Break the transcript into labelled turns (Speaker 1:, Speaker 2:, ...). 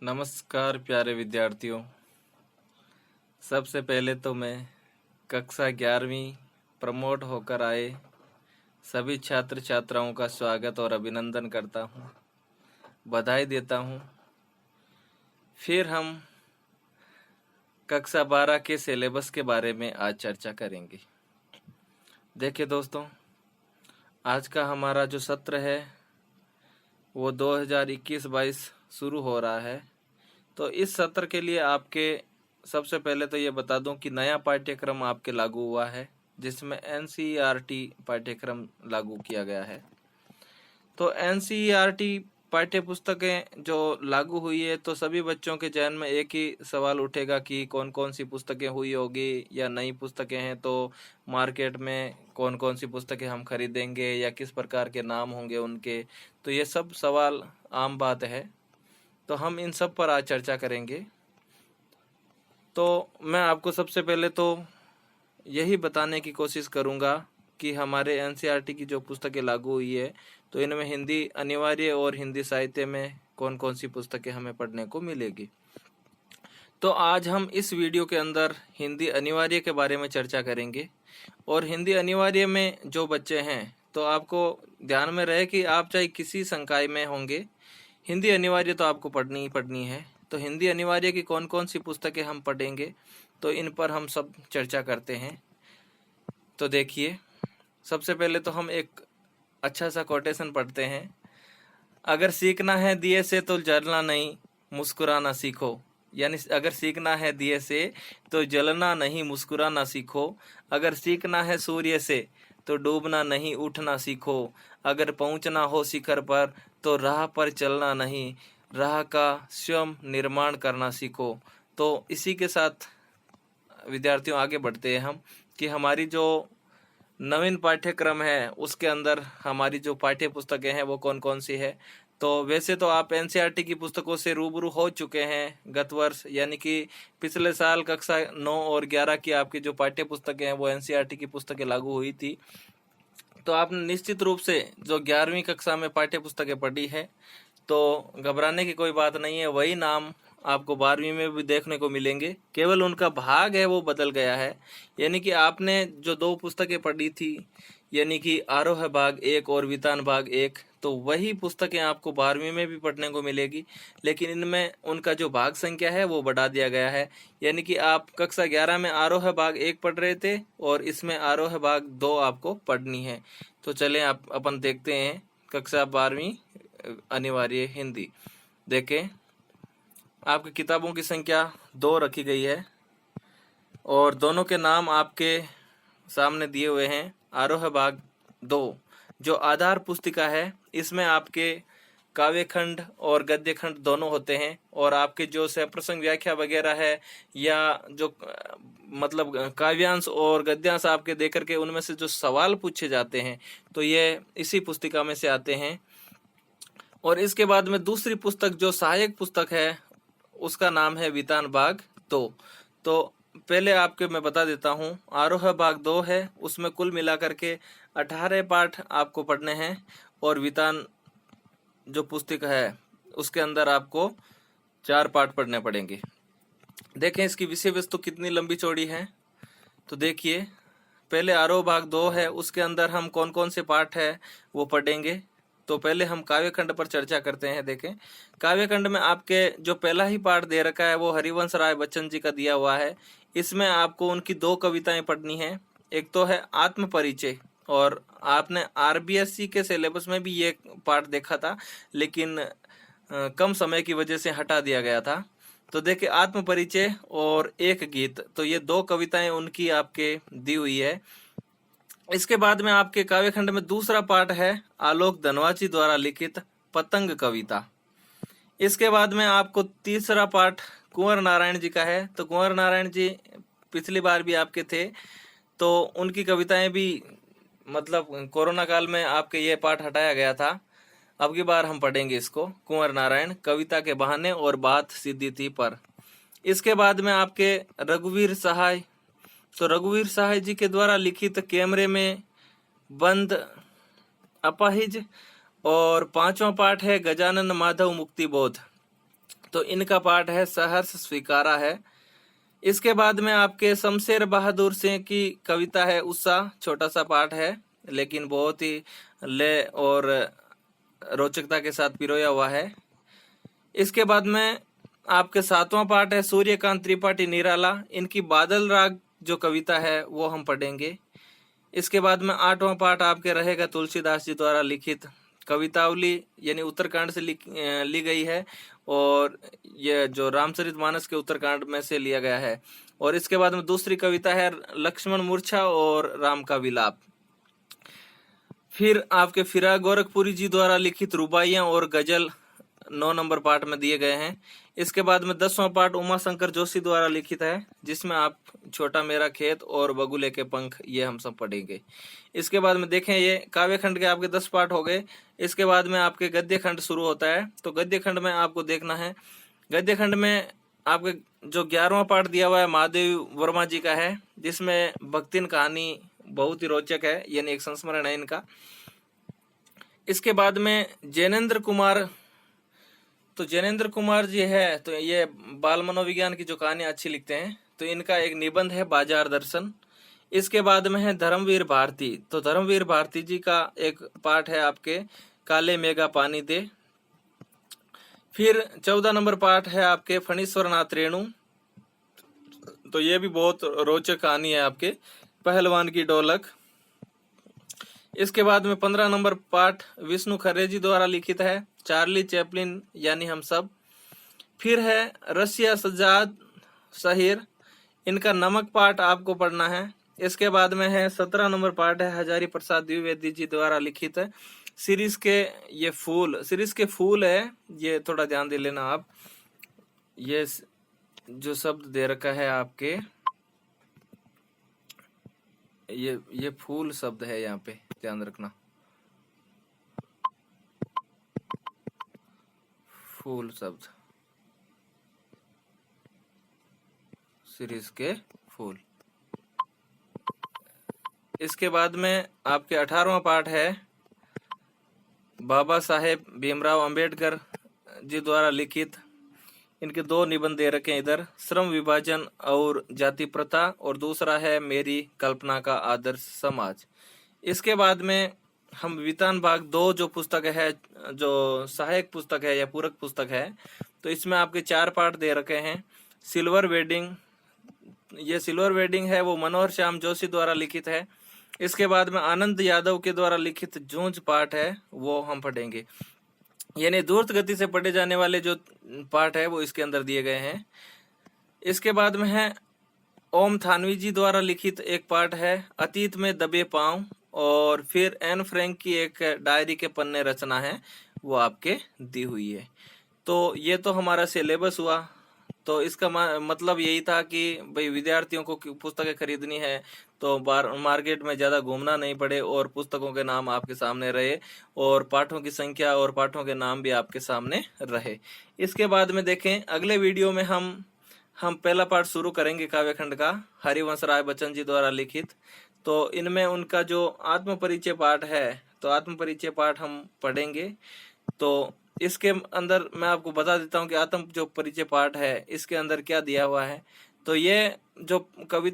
Speaker 1: नमस्कार प्यारे विद्यार्थियों। सबसे पहले तो मैं कक्षा 11वीं प्रमोट होकर आए सभी छात्र छात्राओं का स्वागत और अभिनंदन करता हूँ, बधाई देता हूँ। फिर हम कक्षा 12 के सिलेबस के बारे में आज चर्चा करेंगे। देखिए दोस्तों, आज का हमारा जो सत्र है वो 2021-22 शुरू हो रहा है। तो इस सत्र के लिए आपके सबसे पहले तो ये बता दूं कि नया पाठ्यक्रम आपके लागू हुआ है, जिसमें एनसीईआरटी पाठ्यक्रम लागू किया गया है। तो एनसीईआरटी पाठ्य पुस्तकें जो लागू हुई है, तो सभी बच्चों के जहन में एक ही सवाल उठेगा कि कौन कौन सी पुस्तकें हुई होगी या नई पुस्तकें हैं तो मार्केट में कौन कौन सी पुस्तकें हम खरीदेंगे या किस प्रकार के नाम होंगे उनके। तो ये सब सवाल आम बात है, तो हम इन सब पर आज चर्चा करेंगे। तो मैं आपको सबसे पहले तो यही बताने की कोशिश करूंगा कि हमारे एनसीईआरटी की जो पुस्तकें लागू हुई है, तो इनमें हिंदी अनिवार्य और हिंदी साहित्य में कौन कौन सी पुस्तकें हमें पढ़ने को मिलेगी। तो आज हम इस वीडियो के अंदर हिंदी अनिवार्य के बारे में चर्चा करेंगे। और हिंदी अनिवार्य में जो बच्चे हैं, तो आपको ध्यान में रहे कि आप चाहे किसी संकाय में होंगे, हिंदी अनिवार्य तो आपको पढ़नी ही पढ़नी है। तो हिंदी अनिवार्य की कौन कौन सी पुस्तकें हम पढ़ेंगे, तो इन पर हम सब चर्चा करते हैं। तो देखिए, सबसे पहले तो हम एक अच्छा सा कोटेशन पढ़ते हैं। अगर सीखना है दिए से तो जलना नहीं, मुस्कुराना सीखो। यानी अगर सीखना है दिए से तो जलना नहीं, मुस्कुराना सीखो। अगर सीखना है सूर्य से तो डूबना नहीं, उठना सीखो। अगर पहुंचना हो शिखर पर तो राह पर चलना नहीं, राह का स्वयं निर्माण करना सीखो। तो इसी के साथ विद्यार्थियों आगे बढ़ते हैं हम कि हमारी जो नवीन पाठ्यक्रम है उसके अंदर हमारी जो पाठ्य पुस्तकें हैं वो कौन कौन सी है। तो वैसे तो आप एनसीईआरटी की पुस्तकों से रूबरू हो चुके हैं गत वर्ष, यानी कि पिछले साल कक्षा 9 और 11 की आपकी जो पाठ्य पुस्तकें हैं वो एनसीईआरटी की पुस्तकें लागू हुई थी। तो आपने निश्चित रूप से जो 11वीं कक्षा में पाठ्य पुस्तकें पढ़ी है, तो घबराने की कोई बात नहीं है। वही नाम आपको 12वीं में भी देखने को मिलेंगे, केवल उनका भाग है वो बदल गया है। यानी कि आपने जो दो पुस्तकें पढ़ी थी, यानी कि आरोह भाग 1 और वितान भाग 1, तो वही पुस्तकें आपको 12वीं में भी पढ़ने को मिलेगी, लेकिन इनमें उनका जो भाग संख्या है वो बढ़ा दिया गया है। यानी कि आप कक्षा 11 में आरोह भाग 1 पढ़ रहे थे और इसमें आरोह भाग 2 आपको पढ़नी है। तो चलें आप अपन देखते हैं कक्षा 12वीं अनिवार्य हिंदी। देखें, आपकी किताबों की संख्या 2 रखी गई है और दोनों के नाम आपके सामने दिए हुए हैं। आरोह भाग 2 जो आधार पुस्तिका है, इसमें आपके काव्य खंड और गद्य खंड दोनों होते हैं, और आपके जो सप्रसंग व्याख्या वगैरह है या जो मतलब काव्यांश और गद्यांश आपके देकर के उनमें से जो सवाल पूछे जाते हैं, तो ये इसी पुस्तिका में से आते हैं। और इसके बाद में दूसरी पुस्तक जो सहायक पुस्तक है उसका नाम है वितान भाग 2। तो पहले आपके मैं बता देता हूँ, आरोह भाग 2 है, उसमें कुल मिलाकर के 18 पाठ आपको पढ़ने हैं, और वितान जो पुस्तक है उसके अंदर आपको 4 पाठ पढ़ने पड़ेंगे। देखें इसकी विषय वस्तु कितनी लंबी चौड़ी है। तो देखिए, पहले आरोह भाग 2 है, उसके अंदर हम कौन कौन से पाठ है वो पढ़ेंगे। तो पहले हम काव्य खंड पर चर्चा करते हैं। देखें, काव्य खंड में आपके जो पहला ही पाठ दे रखा है वो हरिवंश राय बच्चन जी का दिया हुआ है। इसमें आपको उनकी 2 कविताएं पढ़नी है। एक तो है आत्म परिचय, और आपने आरबीएससी के सिलेबस में भी ये पाठ देखा था, लेकिन कम समय की वजह से हटा दिया गया था। तो देखिए, आत्म परिचय और एक गीत, तो ये 2 कविताएं उनकी आपके दी हुई है। इसके बाद में आपके काव्य खंड में दूसरा पाठ है आलोक धनवाची द्वारा लिखित पतंग कविता। इसके बाद में आपको तीसरा पाठ कुंवर नारायण जी का है। तो कुंवर नारायण जी पिछली बार भी आपके थे, तो उनकी कविताएं भी मतलब कोरोना काल में आपके ये पाठ हटाया गया था। अब की बार हम पढ़ेंगे इसको, कुंवर नारायण कविता के बहाने और बात सिद्धि थी पर। इसके बाद में आपके रघुवीर सहाय, तो रघुवीर सहाय जी के द्वारा लिखित कैमरे में बंद अपाहिज, और 5वां पाठ है गजानन माधव मुक्ति बोध। तो इनका पाठ है सहर्ष स्वीकारा है। इसके बाद में आपके शमशेर बहादुर सिंह की कविता है उत्साह, छोटा सा पाठ है लेकिन बहुत ही लय और रोचकता के साथ पिरोया हुआ है। इसके बाद में आपके 7वां पाठ है सूर्यकांत त्रिपाठी निराला, इनकी बादल राग जो कविता है वो हम पढ़ेंगे। इसके बाद में 8वां पाठ आपके रहेगा तुलसीदास जी द्वारा लिखित कवितावली, यानी उत्तरकांड से ली गई है और ये जो रामचरितमानस के उत्तरकांड में से लिया गया है। और इसके बाद में दूसरी कविता है लक्ष्मण मूर्छा और राम का विलाप। फिर आपके फिरा गोरखपुरी जी द्वारा लिखित रुबाइयां और गजल 9 नंबर पाठ में दिए गए हैं। इसके बाद में 10वां पाठ उमा शंकर जोशी द्वारा लिखित है, जिसमें आप छोटा मेरा खेत और बगुले के पंख ये हम सब पढ़ेंगे। इसके बाद में देखें ये काव्य खंड के आपके 10 पाठ हो गए। इसके बाद में आपके गद्य खंड शुरू होता है। तो गद्य खंड में आपको देखना है, गद्य खंड में आपके जो 11वां पाठ दिया हुआ है महादेव वर्मा जी का है, जिसमें भक्तिन कहानी बहुत ही रोचक है, यानी एक संस्मरण है इनका। इसके बाद में जैनेन्द्र कुमार, तो जैनेन्द्र कुमार जी है, तो ये बाल मनोविज्ञान की जो कहानी अच्छी लिखते हैं, तो इनका एक निबंध है बाजार दर्शन। इसके बाद में है धर्मवीर भारती, तो धर्मवीर भारती जी का एक पाठ है आपके काले मेघा पानी दे। फिर 14 नंबर पाठ है आपके फणीश्वर नाथ रेणु, तो ये भी बहुत रोचक कहानी है आपके पहलवान की ढोलक। इसके बाद में 15 नंबर पाठ विष्णु खरे जी द्वारा लिखित है चार्ली चैपलिन यानी हम सब। फिर है रसिया सज्जाद शहीर, इनका नमक पाठ आपको पढ़ना है। इसके बाद में है 17 नंबर पाठ है हजारी प्रसाद द्विवेदी जी द्वारा लिखित है सीरीज के ये फूल, सीरीज के फूल है, ये थोड़ा ध्यान दे लेना आप। ये जो शब्द दे रखा है आपके, ये फूल शब्द है, यहाँ पे ध्यान रखना, फूल शब्द, सीरीज के फूल। इसके बाद में आपके 18वां पाठ है बाबा साहेब भीमराव अंबेडकर जी द्वारा लिखित, इनके 2 निबंध दे रखे हैं इधर, श्रम विभाजन और जाति प्रथा, और दूसरा है मेरी कल्पना का आदर्श समाज। इसके बाद में हम वितान भाग 2 जो पुस्तक है, जो सहायक पुस्तक है या पूरक पुस्तक है, तो इसमें आपके 4 पाठ दे रखे हैं। सिल्वर वेडिंग, ये सिल्वर वेडिंग है वो मनोहर श्याम जोशी द्वारा लिखित है। इसके बाद में आनंद यादव के द्वारा लिखित जूझ पाठ है वो हम पढ़ेंगे, यानी द्रुत गति से पढ़े जाने वाले जो पाठ है वो इसके अंदर दिए गए हैं। इसके बाद में है ओम थानवी जी द्वारा लिखित एक पाठ है अतीत में दबे पांव, और फिर एन फ्रैंक की एक डायरी के पन्ने रचना है वो आपके दी हुई है। तो ये तो हमारा सिलेबस हुआ। तो इसका मतलब यही था कि भाई विद्यार्थियों को पुस्तकें खरीदनी है तो मार्केट में ज़्यादा घूमना नहीं पड़े और पुस्तकों के नाम आपके सामने रहे और पाठों की संख्या और पाठों के नाम भी आपके सामने रहे। इसके बाद में देखें अगले वीडियो में हम पहला पाठ शुरू करेंगे काव्यखंड का, हरिवंश राय बच्चन जी द्वारा लिखित। तो इनमें उनका जो आत्म परिचय पाठ है, तो आत्म परिचय पाठ हम पढ़ेंगे। तो इसके अंदर मैं आपको बता देता हूँ कि आत्म जो परिचय पाठ है इसके अंदर क्या दिया हुआ है। तो ये जो कविता